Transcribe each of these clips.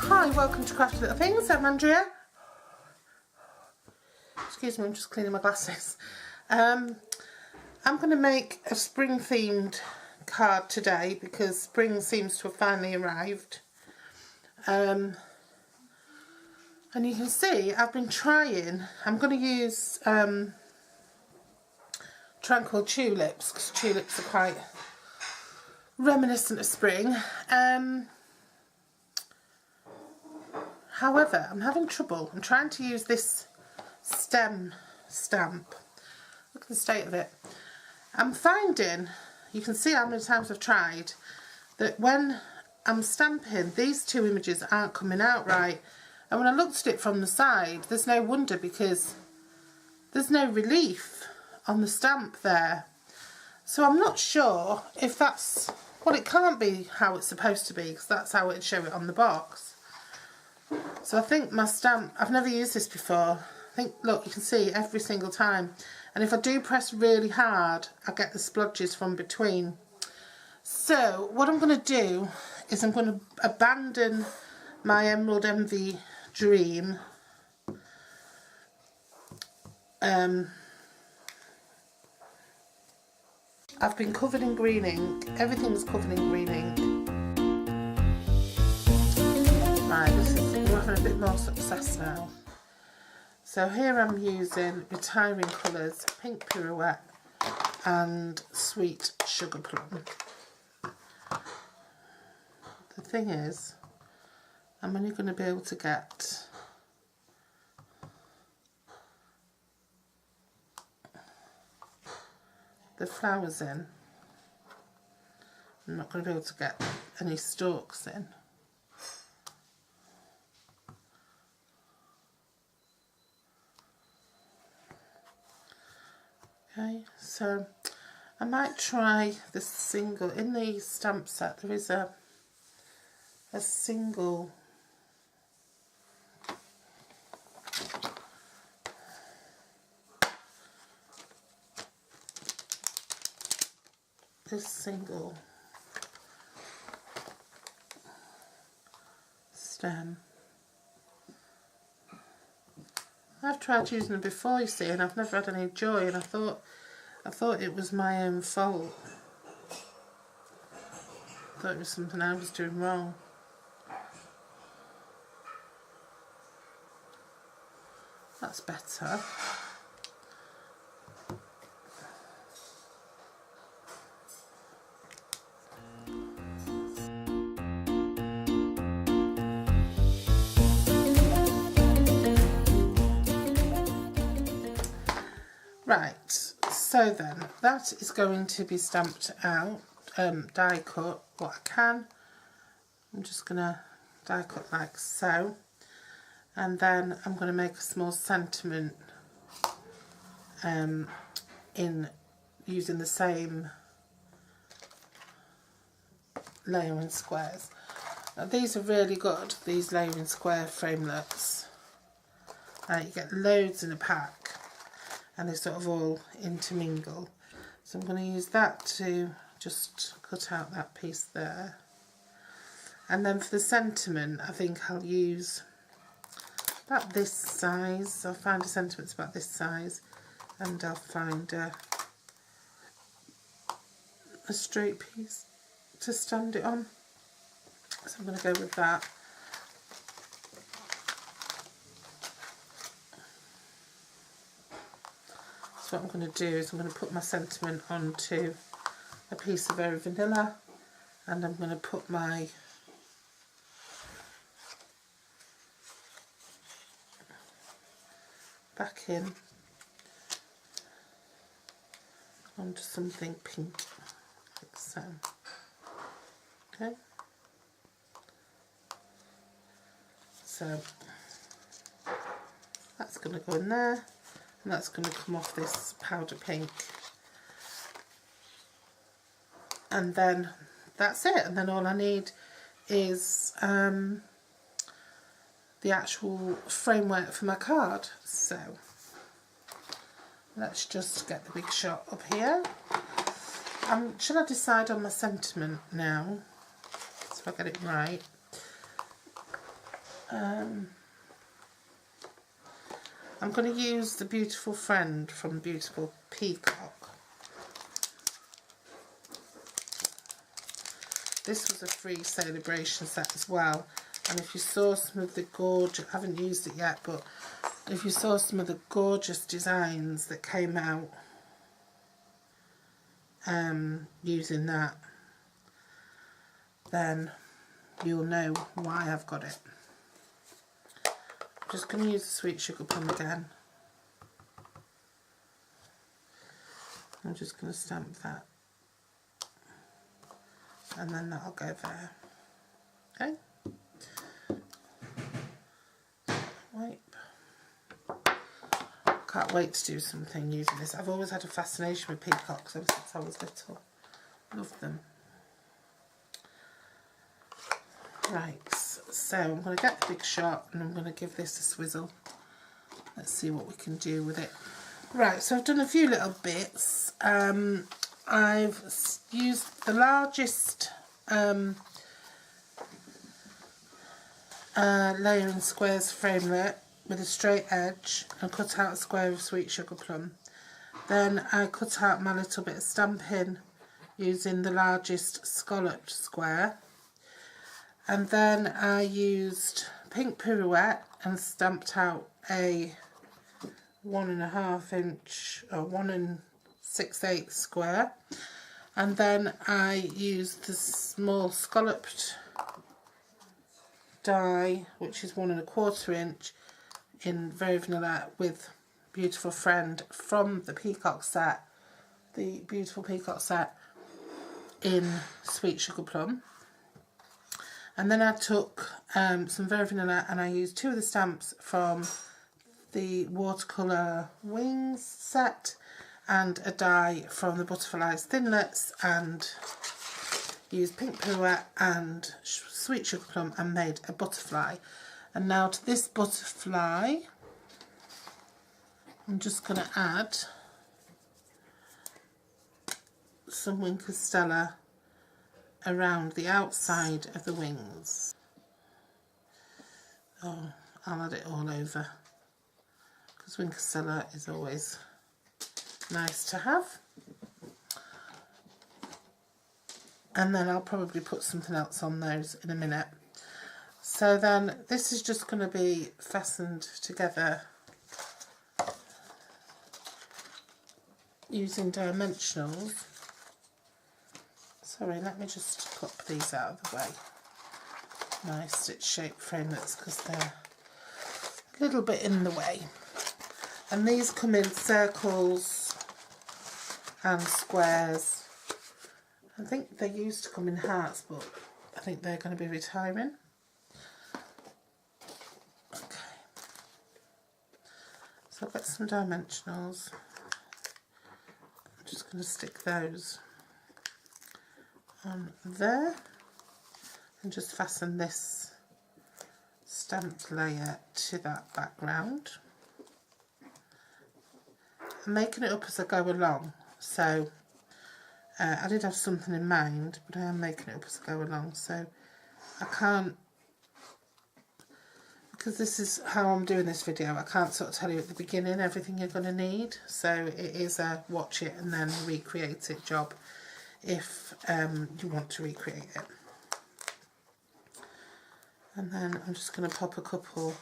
Hi, welcome to Crafty Little Things. I'm Andrea. Excuse me, I'm just cleaning my glasses. I'm going to make a spring themed card today because spring seems to have finally arrived. And you can see I've been trying, I'm going to use tranquil tulips because tulips are quite reminiscent of spring. However, I'm having trouble. I'm trying to use this stem stamp. Look at the state of it. I'm finding, you can see how many times I've tried, that when I'm stamping, these two images aren't coming out right. And when I looked at it from the side, there's no wonder because there's no relief on the stamp there. So I'm not sure if that's, well, it can't be how it's supposed to be because that's how it'd show it on the box. So I think my stamp, I've never used this before. I think, look, you can see every single time. And if I do press really hard, I get the splodges from between. So what I'm going to do is I'm going to abandon my Emerald Envy dream. I've been covered in green ink. Everything's covered in green ink. Right, we're having a bit more success now. So here I'm using Retiring Colours, Pink Pirouette and Sweet Sugar Plum. The thing is, I'm only going to be able to get the flowers in. I'm not going to be able to get any stalks in. Okay, so I might try the single. In the stamp set there is a single stem. I've tried using them before, you see, and I've never had any joy, and I thought it was my own fault. I thought it was something I was doing wrong. That's better. Right, so then that is going to be stamped out, die cut what I can. I'm just going to die cut like so, and then I'm going to make a small sentiment in using the same layering squares. Now, these are really good, these layering square framelets. You get loads in a pack and they sort of all intermingle. So I'm going to use that to just cut out that piece there. And then for the sentiment, I think I'll use about this size. I'll find a sentiment about this size, and I'll find a straight piece to stand it on. So I'm going to go with that. So what I'm going to do is I'm going to put my sentiment onto a piece of Very Vanilla, and I'm going to put my back in onto something pink, like so. Okay, so that's going to go in there, and that's going to come off this powder pink, and then that's it. And then all I need is the actual framework for my card. So let's just get the big shot up here. Should I decide on my sentiment now, so I get it right? I'm going to use the Beautiful Friend from Beautiful Peacock. This was a free celebration set as well, and if you saw some of the gorgeous, I haven't used it yet, but if you saw some of the gorgeous designs that came out using that, then you'll know why I've got it. I'm just going to use the Sweet Sugar Plum again. I'm just going to stamp that, and then that'll go there. Okay. Wipe. Can't wait to do something using this. I've always had a fascination with peacocks ever since I was little. Love them. Right, so I'm going to get the Big Shot and I'm going to give this a swizzle. Let's see what we can do with it. Right, so I've done a few little bits. I've used the largest layering squares framelit with a straight edge and cut out a square of Sweet Sugar Plum. Then I cut out my little bit of stamping using the largest scalloped square, and then I used pink pirouette and stamped out a 1.5 inch or 1 6/8 square, and then I used the small scalloped die, which is 1 1/4 inch in Very Vanilla with Beautiful Friend from the Peacock set, the Beautiful Peacock set in Sweet Sugar Plum. And then I took some Very Vanilla and I used 2 of the stamps from the Watercolour Wings set and a die from the Butterflies Thinlits, and used pink pirouette and Sweet Sugar Plum and made a butterfly. And now to this butterfly, I'm just going to add some Wink of Stella around the outside of the wings. Oh, I'll add it all over because Wink of Stella is always nice to have. And then I'll probably put something else on those in a minute. So then this is just going to be fastened together using dimensionals. Sorry, let me just pop these out of the way. My stitch shape framelits, because they're a little bit in the way. And these come in circles and squares. I think they used to come in hearts, but I think they're going to be retiring. Okay. So I've got some dimensionals. I'm just going to stick those on there and just fasten this stamped layer to that background. I'm making it up as I go along, so I did have something in mind, but I am making it up as I go along, so I can't, because this is how I'm doing this video, I can't sort of tell you at the beginning everything you're going to need, so it is a watch it and then recreate it job if you want to recreate it. And then I'm just going to pop a couple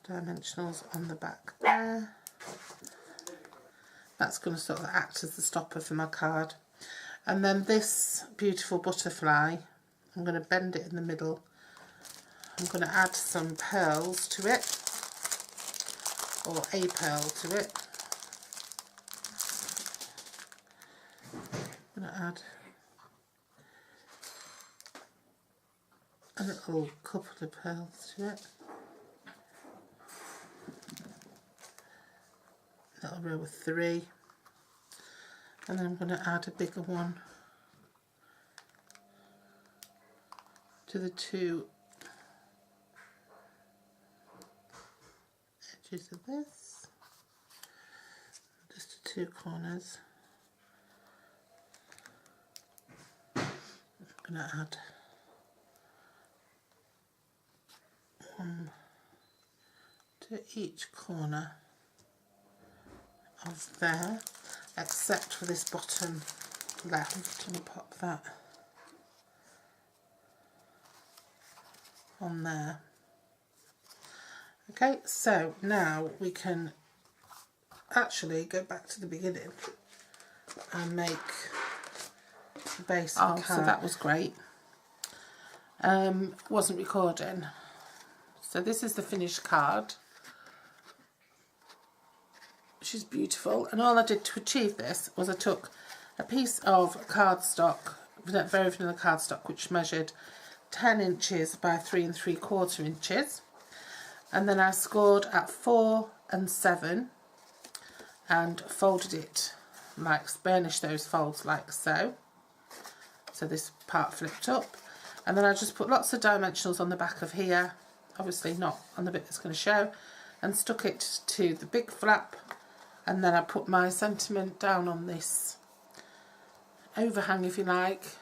dimensionals on the back there. That's going to sort of act as the stopper for my card. And then this beautiful butterfly, I'm going to bend it in the middle. I'm going to add some pearls to it, or a pearl to it. I'm going to add a little couple of pearls to it. Little row of 3, and then I'm going to add a bigger one to the 2 edges of this, just the 2 corners. I'm going to add to each corner of there, except for this bottom left. I'm just going to pop that on there. Okay, so now we can actually go back to the beginning and make the base of the card. So that was great. Wasn't recording. So this is the finished card, which is beautiful. And all I did to achieve this was I took a piece of cardstock, very vanilla cardstock, which measured 10 inches by 3 3/4 inches. And then I scored at 4 and 7 and folded it, like burnished those folds like so. So this part flipped up. And then I just put lots of dimensionals on the back of here, obviously not on the bit that's going to show, and stuck it to the big flap. And then I put my sentiment down on this overhang, if you like,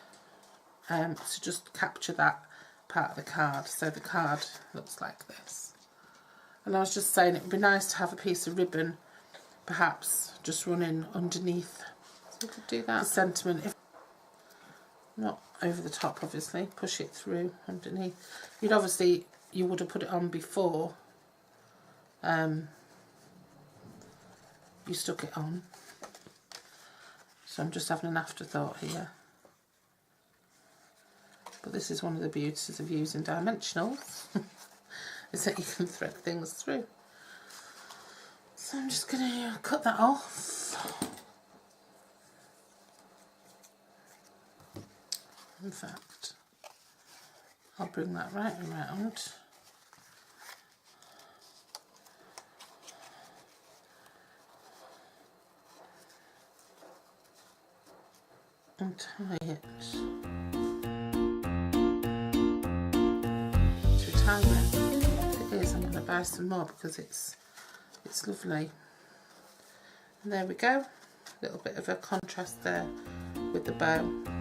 to just capture that part of the card. So the card looks like this. And I was just saying it would be nice to have a piece of ribbon perhaps just running underneath. So you could do that. The sentiment, if not over the top obviously, push it through underneath. You'd obviously, you would have put it on before you stuck it on. So I'm just having an afterthought here. But this is one of the beauties of using dimensionals, is that you can thread things through. So I'm just going to cut that off. In fact, I'll bring that right around. And tie it to a tie ring. It is. I'm going to buy some more because it's lovely. And there we go. A little bit of a contrast there with the bow.